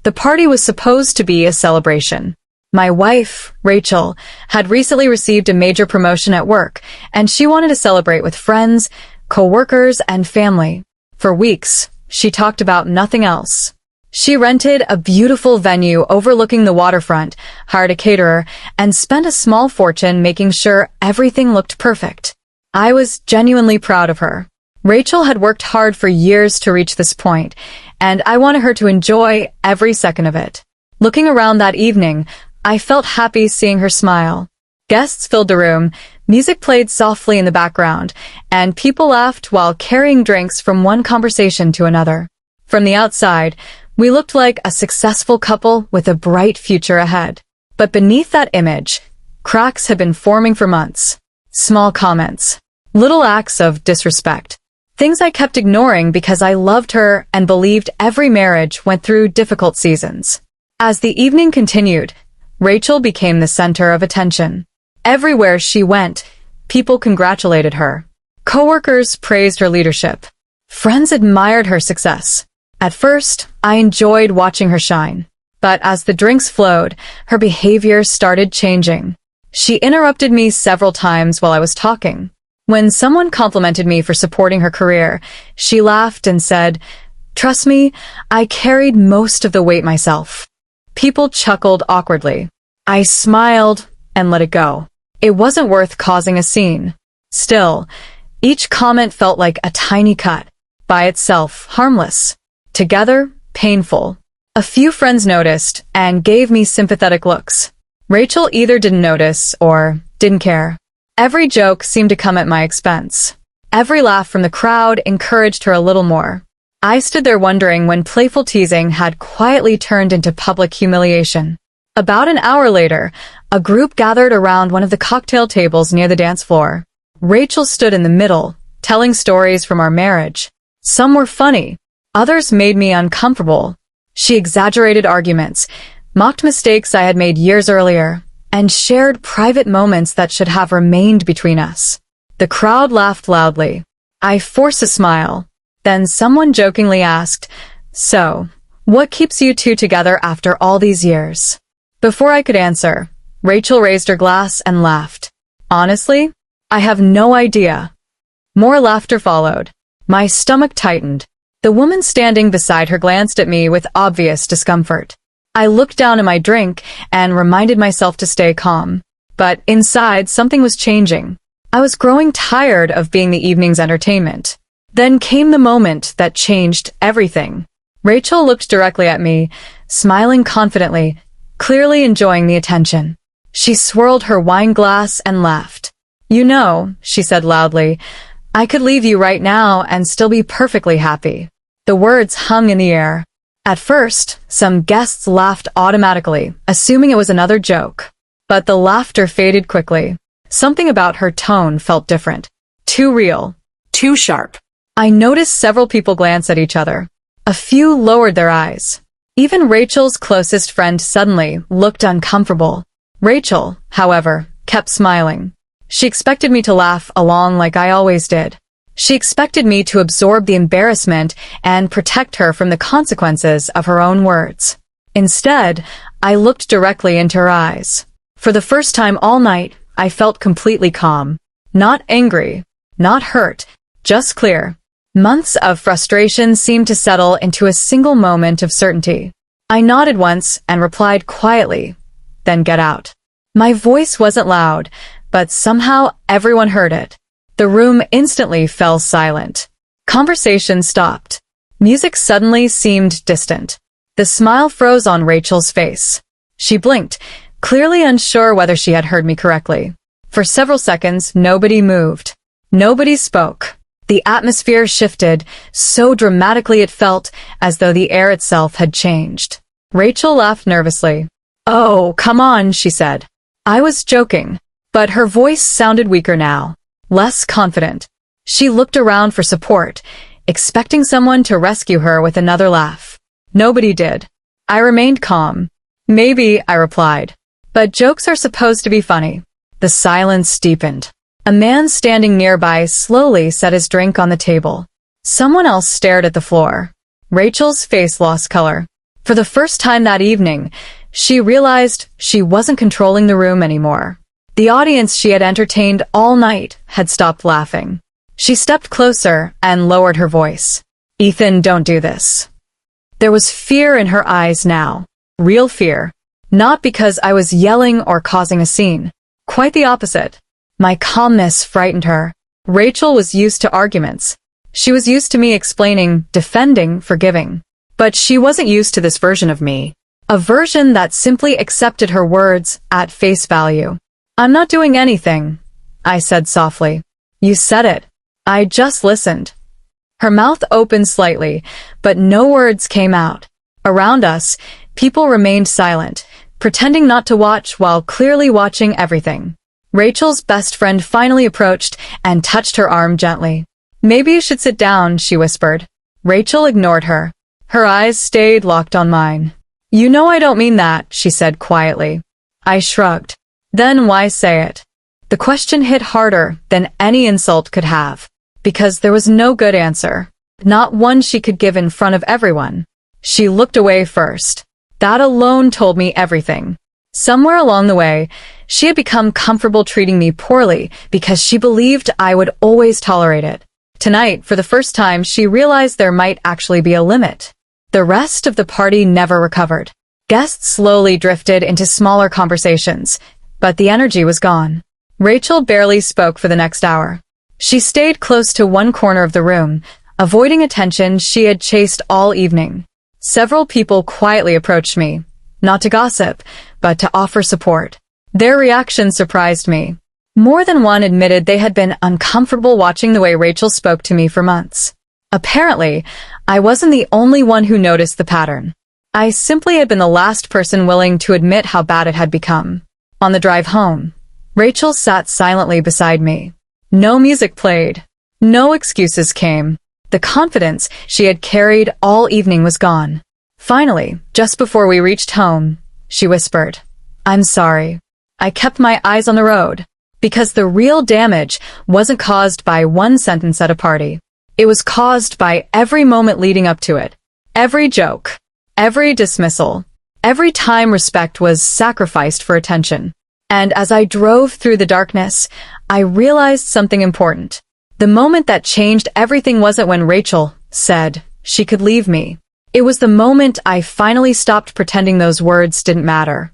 The party was supposed to be a celebration. My wife, Rachel, had recently received a major promotion at work, and she wanted to celebrate with friends, co-workers, and family. For weeks, she talked about nothing else. She rented a beautiful venue overlooking the waterfront, hired a caterer, and spent a small fortune making sure everything looked perfect. I was genuinely proud of her. Rachel had worked hard for years to reach this point, and I wanted her to enjoy every second of it. Looking around that evening, I felt happy seeing her smile. Guests filled the room, music played softly in the background, and people laughed while carrying drinks from one conversation to another. From the outside, we looked like a successful couple with a bright future ahead. But beneath that image, cracks had been forming for months. Small comments, little acts of disrespect, things I kept ignoring because I loved her and believed every marriage went through difficult seasons. As the evening continued, Rachel became the center of attention. Everywhere she went, people congratulated her. Coworkers praised her leadership. Friends admired her success. At first, I enjoyed watching her shine. But as the drinks flowed, her behavior started changing. She interrupted me several times while I was talking. When someone complimented me for supporting her career, she laughed and said, "Trust me, I carried most of the weight myself." People chuckled awkwardly. I smiled and let it go. It wasn't worth causing a scene. Still, each comment felt like a tiny cut. By itself, harmless. Together, painful. A few friends noticed and gave me sympathetic looks. Rachel either didn't notice or didn't care. Every joke seemed to come at my expense. Every laugh from the crowd encouraged her a little more. I stood there wondering when playful teasing had quietly turned into public humiliation. About an hour later, a group gathered around one of the cocktail tables near the dance floor. Rachel stood in the middle, telling stories from our marriage. Some were funny. Others made me uncomfortable. She exaggerated arguments, mocked mistakes I had made years earlier, and shared private moments that should have remained between us. The crowd laughed loudly. I forced a smile. Then someone jokingly asked, "So, what keeps you two together after all these years?" Before I could answer, Rachel raised her glass and laughed. Honestly, I have no idea. More laughter followed. My stomach tightened. The woman standing beside her glanced at me with obvious discomfort. I looked down at my drink and reminded myself to stay calm. But inside, something was changing. I was growing tired of being the evening's entertainment. Then came the moment that changed everything. Rachel looked directly at me, smiling confidently, clearly enjoying the attention. She swirled her wine glass and laughed. "You know," she said loudly, "I could leave you right now and still be perfectly happy." The words hung in the air. At first, some guests laughed automatically, assuming it was another joke. But the laughter faded quickly. Something about her tone felt different. Too real. Too sharp. I noticed several people glance at each other. A few lowered their eyes. Even Rachel's closest friend suddenly looked uncomfortable. Rachel, however, kept smiling. She expected me to laugh along like I always did. She expected me to absorb the embarrassment and protect her from the consequences of her own words. Instead, I looked directly into her eyes. For the first time all night, I felt completely calm. Not angry, not hurt, just clear. Months of frustration seemed to settle into a single moment of certainty. I nodded once and replied quietly, "Then get out." My voice wasn't loud, but somehow everyone heard it. The room instantly fell silent. Conversation stopped. Music suddenly seemed distant. The smile froze on Rachel's face. She blinked, clearly unsure whether she had heard me correctly. For several seconds, nobody moved. Nobody spoke. The atmosphere shifted, so dramatically it felt as though the air itself had changed. Rachel laughed nervously. "Oh, come on," she said. I was joking, but her voice sounded weaker now. Less confident. She looked around for support, expecting someone to rescue her with another laugh. Nobody did. I remained calm. "Maybe," I replied. "But jokes are supposed to be funny." The silence deepened. A man standing nearby slowly set his drink on the table. Someone else stared at the floor. Rachel's face lost color. For the first time that evening, she realized she wasn't controlling the room anymore. The audience she had entertained all night had stopped laughing. She stepped closer and lowered her voice. "Ethan, don't do this." There was fear in her eyes now. Real fear. Not because I was yelling or causing a scene. Quite the opposite. My calmness frightened her. Rachel was used to arguments. She was used to me explaining, defending, forgiving. But she wasn't used to this version of me. A version that simply accepted her words at face value. "I'm not doing anything," I said softly. "You said it. I just listened." Her mouth opened slightly, but no words came out. Around us, people remained silent, pretending not to watch while clearly watching everything. Rachel's best friend finally approached and touched her arm gently. "Maybe you should sit down," she whispered. Rachel ignored her. Her eyes stayed locked on mine. "You know I don't mean that," she said quietly. I shrugged. "Then why say it?" The question hit harder than any insult could have. Because there was no good answer. Not one she could give in front of everyone. She looked away first. That alone told me everything. Somewhere along the way, she had become comfortable treating me poorly because she believed I would always tolerate it. Tonight, for the first time, she realized there might actually be a limit. The rest of the party never recovered. Guests slowly drifted into smaller conversations, but the energy was gone. Rachel barely spoke for the next hour. She stayed close to one corner of the room, avoiding attention she had chased all evening. Several people quietly approached me, not to gossip, but to offer support. Their reaction surprised me. More than one admitted they had been uncomfortable watching the way Rachel spoke to me for months. Apparently, I wasn't the only one who noticed the pattern. I simply had been the last person willing to admit how bad it had become. On the drive home, Rachel sat silently beside me. No music played. No excuses came. The confidence she had carried all evening was gone. Finally, just before we reached home, she whispered, "I'm sorry." I kept my eyes on the road, because the real damage wasn't caused by one sentence at a party. It was caused by every moment leading up to it. Every joke. Every dismissal. Every time respect was sacrificed for attention. And as I drove through the darkness, I realized something important. The moment that changed everything wasn't when Rachel said she could leave me. It was the moment I finally stopped pretending those words didn't matter.